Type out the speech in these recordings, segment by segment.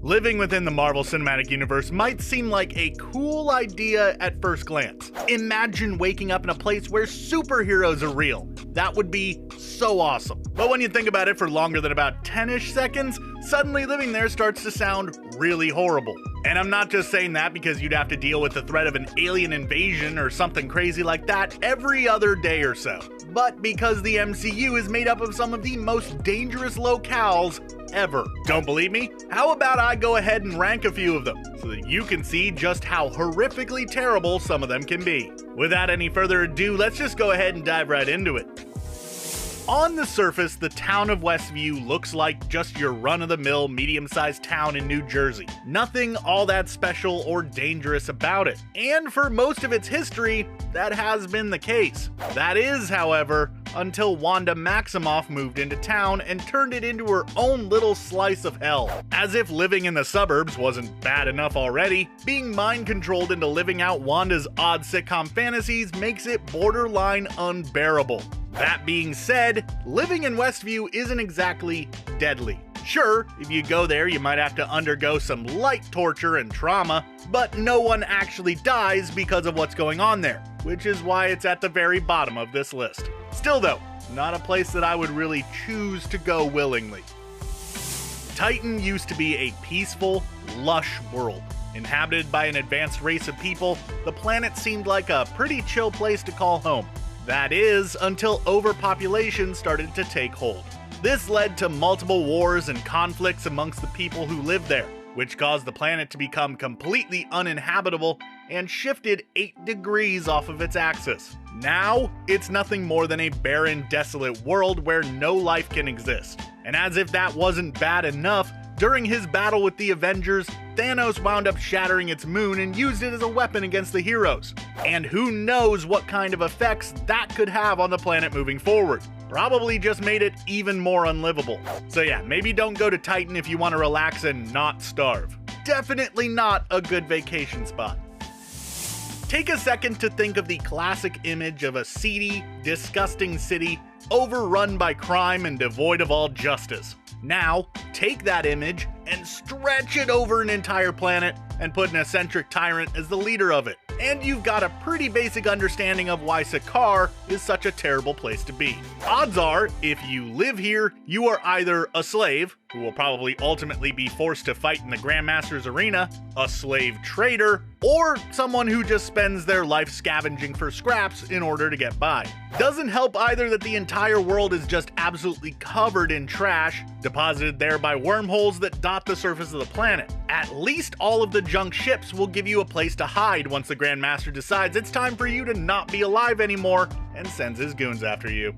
Living within the Marvel Cinematic Universe might seem like a cool idea at first glance. Imagine waking up in a place where superheroes are real. That would be so awesome. But when you think about it for longer than about 10-ish seconds, suddenly living there starts to sound really horrible. And I'm not just saying that because you'd have to deal with the threat of an alien invasion or something crazy like that every other day or so, but because the MCU is made up of some of the most dangerous locales ever. Don't believe me? How about I go ahead and rank a few of them so that you can see just how horrifically terrible some of them can be. Without any further ado, let's just go ahead and dive right into it. On the surface, the town of Westview looks like just your run-of-the-mill medium-sized town in New Jersey. Nothing all that special or dangerous about it. And for most of its history, that has been the case. That is, however, until Wanda Maximoff moved into town and turned it into her own little slice of hell. As if living in the suburbs wasn't bad enough already, being mind-controlled into living out Wanda's odd sitcom fantasies makes it borderline unbearable. That being said, living in Westview isn't exactly deadly. Sure, if you go there, you might have to undergo some light torture and trauma, but no one actually dies because of what's going on there, which is why it's at the very bottom of this list. Still though, not a place that I would really choose to go willingly. Titan used to be a peaceful, lush world. Inhabited by an advanced race of people, the planet seemed like a pretty chill place to call home. That is, until overpopulation started to take hold. This led to multiple wars and conflicts amongst the people who lived there, which caused the planet to become completely uninhabitable and shifted 8 degrees off of its axis. Now, it's nothing more than a barren, desolate world where no life can exist. And as if that wasn't bad enough, during his battle with the Avengers, Thanos wound up shattering its moon and used it as a weapon against the heroes. And who knows what kind of effects that could have on the planet moving forward. Probably just made it even more unlivable. So yeah, maybe don't go to Titan if you want to relax and not starve. Definitely not a good vacation spot. Take a second to think of the classic image of a seedy, disgusting city overrun by crime and devoid of all justice. Now, take that image and stretch it over an entire planet and put an eccentric tyrant as the leader of it. And you've got a pretty basic understanding of why Sakaar is such a terrible place to be. Odds are, if you live here, you are either a slave, who will probably ultimately be forced to fight in the Grandmaster's arena, a slave trader, or someone who just spends their life scavenging for scraps in order to get by. Doesn't help either that the entire world is just absolutely covered in trash, deposited there by wormholes that dot the surface of the planet. At least all of the junk ships will give you a place to hide once the Grandmaster decides it's time for you to not be alive anymore and sends his goons after you.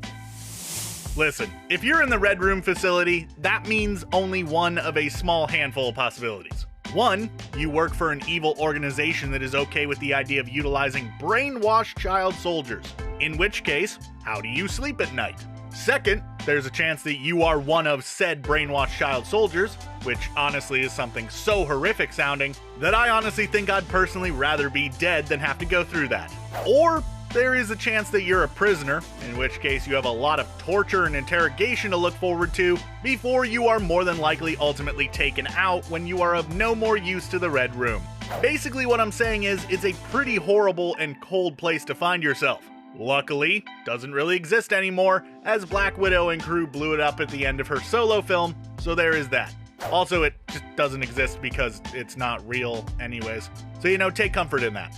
Listen, if you're in the Red Room facility, that means only one of a small handful of possibilities. 1, you work for an evil organization that is okay with the idea of utilizing brainwashed child soldiers. In which case, how do you sleep at night? 2nd, there's a chance that you are one of said brainwashed child soldiers, which honestly is something so horrific sounding that I honestly think I'd personally rather be dead than have to go through that. Or there is a chance that you're a prisoner, in which case you have a lot of torture and interrogation to look forward to before you are more than likely ultimately taken out when you are of no more use to the Red Room. Basically what I'm saying is, it's a pretty horrible and cold place to find yourself. Luckily, doesn't really exist anymore, as Black Widow and crew blew it up at the end of her solo film, so there is that. Also, it just doesn't exist because it's not real anyways. So, take comfort in that.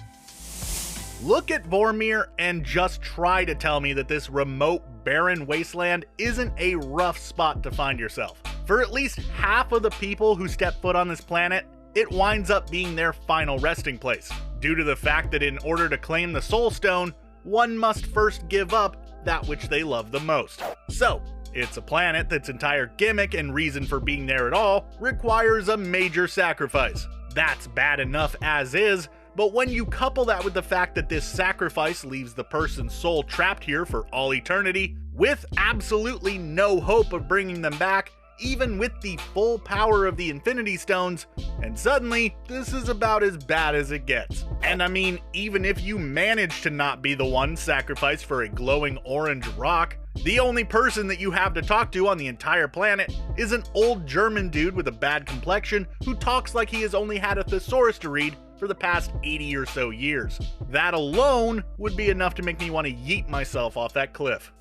Look at Vormir and just try to tell me that this remote, barren wasteland isn't a rough spot to find yourself. For at least half of the people who step foot on this planet, it winds up being their final resting place, due to the fact that in order to claim the Soul Stone, one must first give up that which they love the most. So, it's a planet that's entire gimmick and reason for being there at all requires a major sacrifice. That's bad enough as is, but when you couple that with the fact that this sacrifice leaves the person's soul trapped here for all eternity, with absolutely no hope of bringing them back, even with the full power of the Infinity Stones, and suddenly, this is about as bad as it gets. And I mean, even if you manage to not be the one sacrificed for a glowing orange rock, the only person that you have to talk to on the entire planet is an old German dude with a bad complexion who talks like he has only had a thesaurus to read for the past 80 or so years. That alone would be enough to make me want to yeet myself off that cliff.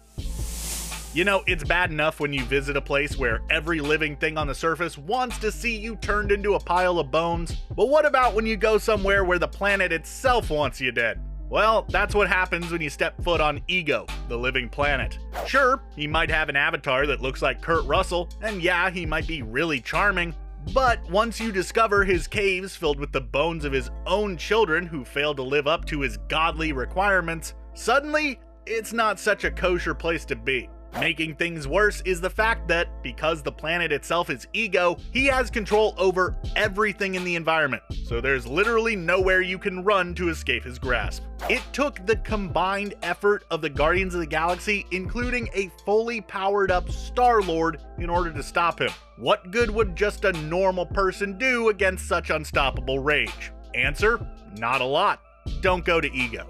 You know, it's bad enough when you visit a place where every living thing on the surface wants to see you turned into a pile of bones, but what about when you go somewhere where the planet itself wants you dead? Well, that's what happens when you step foot on Ego, the living planet. Sure, he might have an avatar that looks like Kurt Russell, and yeah, he might be really charming, but once you discover his caves filled with the bones of his own children who failed to live up to his godly requirements, suddenly, it's not such a kosher place to be. Making things worse is the fact that, because the planet itself is Ego, he has control over everything in the environment, so there's literally nowhere you can run to escape his grasp. It took the combined effort of the Guardians of the Galaxy, including a fully powered up Star-Lord, in order to stop him. What good would just a normal person do against such unstoppable rage? Answer: not a lot. Don't go to Ego.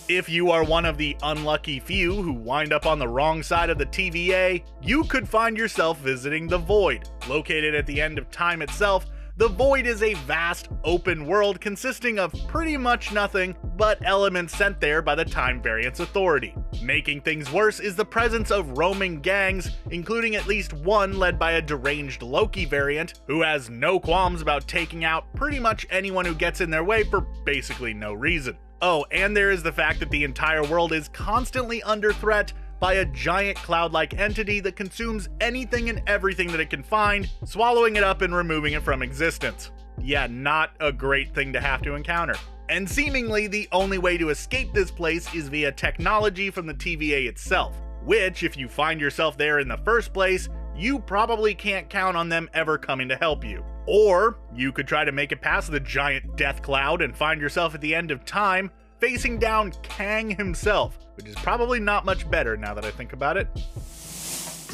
If you are one of the unlucky few who wind up on the wrong side of the TVA, you could find yourself visiting the Void. Located at the end of time itself, the Void is a vast, open world consisting of pretty much nothing but elements sent there by the Time Variance Authority. Making things worse is the presence of roaming gangs, including at least one led by a deranged Loki variant, who has no qualms about taking out pretty much anyone who gets in their way for basically no reason. Oh, and there is the fact that the entire world is constantly under threat by a giant cloud-like entity that consumes anything and everything that it can find, swallowing it up and removing it from existence. Yeah, not a great thing to have to encounter. And seemingly the only way to escape this place is via technology from the TVA itself, which, if you find yourself there in the first place, you probably can't count on them ever coming to help you. Or, you could try to make it past the giant death cloud and find yourself at the end of time, facing down Kang himself, which is probably not much better now that I think about it.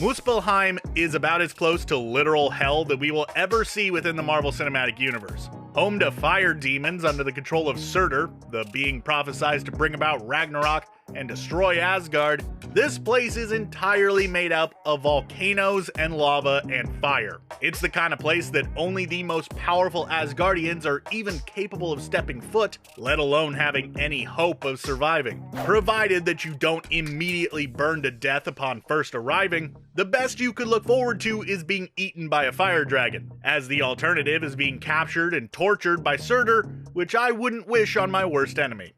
Muspelheim is about as close to literal hell that we will ever see within the Marvel Cinematic Universe. Home to fire demons under the control of Surtur, the being prophesied to bring about Ragnarok and destroy Asgard, this place is entirely made up of volcanoes and lava and fire. It's the kind of place that only the most powerful Asgardians are even capable of stepping foot, let alone having any hope of surviving. Provided that you don't immediately burn to death upon first arriving, the best you could look forward to is being eaten by a fire dragon, as the alternative is being captured and tortured by Surtur, which I wouldn't wish on my worst enemy.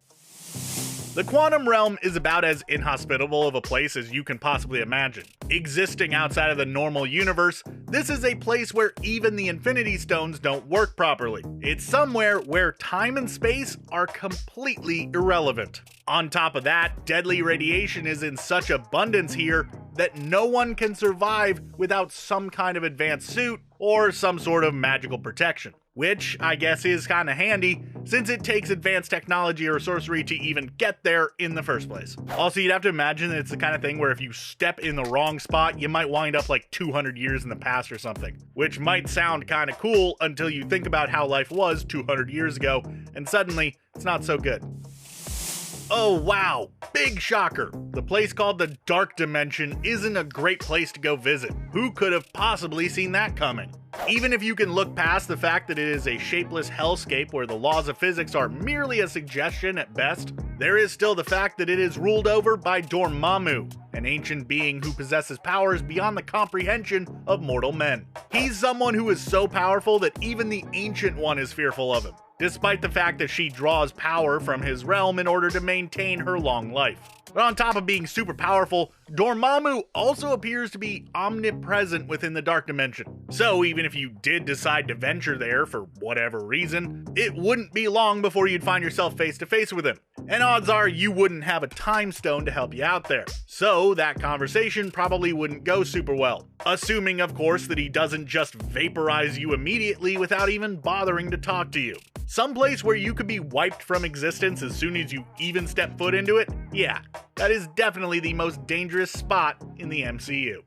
The Quantum Realm is about as inhospitable of a place as you can possibly imagine. Existing outside of the normal universe, this is a place where even the Infinity Stones don't work properly. It's somewhere where time and space are completely irrelevant. On top of that, deadly radiation is in such abundance here that no one can survive without some kind of advanced suit or some sort of magical protection. Which I guess is kinda handy, since it takes advanced technology or sorcery to even get there in the first place. Also, you'd have to imagine that it's the kind of thing where if you step in the wrong spot, you might wind up like 200 years in the past or something. Which might sound kinda cool until you think about how life was 200 years ago, and suddenly, it's not so good. Oh wow, big shocker. The place called the Dark Dimension isn't a great place to go visit. Who could have possibly seen that coming? Even if you can look past the fact that it is a shapeless hellscape where the laws of physics are merely a suggestion at best, there is still the fact that it is ruled over by Dormammu, an ancient being who possesses powers beyond the comprehension of mortal men. He's someone who is so powerful that even the Ancient One is fearful of him, despite the fact that she draws power from his realm in order to maintain her long life. But on top of being super powerful, Dormammu also appears to be omnipresent within the Dark Dimension. So even if you did decide to venture there for whatever reason, it wouldn't be long before you'd find yourself face to face with him. And odds are you wouldn't have a time stone to help you out there. So that conversation probably wouldn't go super well. Assuming, of course, that he doesn't just vaporize you immediately without even bothering to talk to you. Someplace where you could be wiped from existence as soon as you even step foot into it? Yeah, that is definitely the most dangerous spot in the MCU.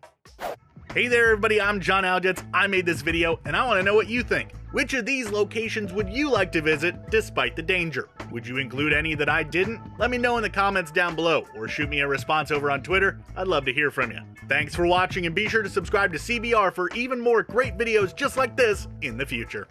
Hey there everybody, I'm John Aljets. I made this video and I want to know what you think. Which of these locations would you like to visit despite the danger? Would you include any that I didn't? Let me know in the comments down below or shoot me a response over on Twitter. I'd love to hear from you. Thanks for watching and be sure to subscribe to CBR for even more great videos just like this in the future.